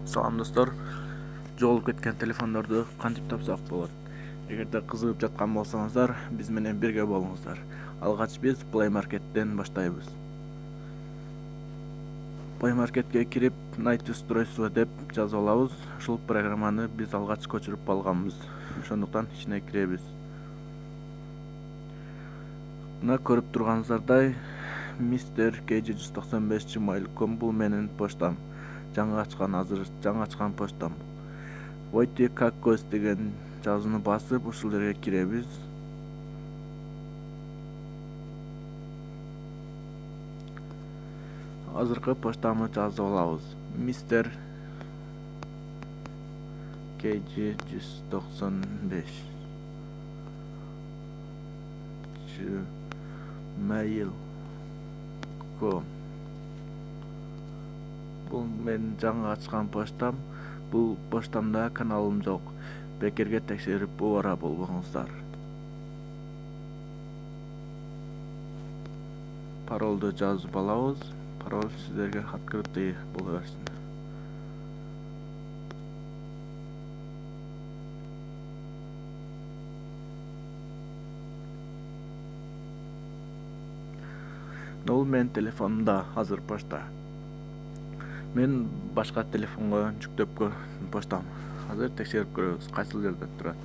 Салам достор, жоолуп кеткен телефондорду кантип тапсак болот? Эгерде кызыгып жаткан болсоңуздар, биз менен бирге болуңуздар. Алгач биз Play Market'ten баштайбыз. Play Market'ке кирип, найт устройство деп жазып алабыз. Ушул программаны биз алгач көчүрүп алганбыз. Ошондуктан ичине киребиз. Мына көрүп турганыңыздардай, Mr. KG195 бул менин почтам. Жаңы ачкан почтам. Войти как гость деген жазууну басып, ушул жерге киребиз. Азыркы почтамды жазып алабыз. Mr. KG195 gmail.com. Бул мен жаңы ачкан почтам. Бул почтамда каналым жок. Бекерге текшерип убара болбоңуздар. Паролду жазып алабыз. Пароль сиздерге открытый боло берсин. Бул менин телефонумда азыр почта. Мен башка телефонго жүктөп почтам. Азыр текшерип көрөбүз, кайсыл жерде турат.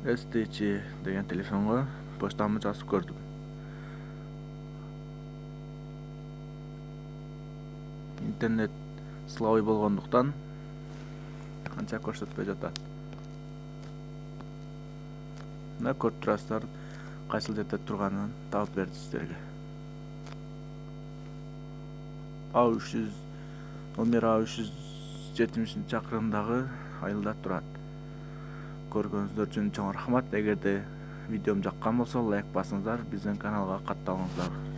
STC деген телефонго почтамды жазып көрдүм. Интернет слабый болгондуктан анча көрсөтпөй жатат. Мына көрүп турасыздар, кайсыл жерде турганын таап берди сиздерге. Номер A370 чакырымдагы айылда турат. Көргөнүңүздөр үчүн чоң рахмат. Эгерде видеом жаккан болсо лайк басыңыздар, биздин каналга катталыңыздар.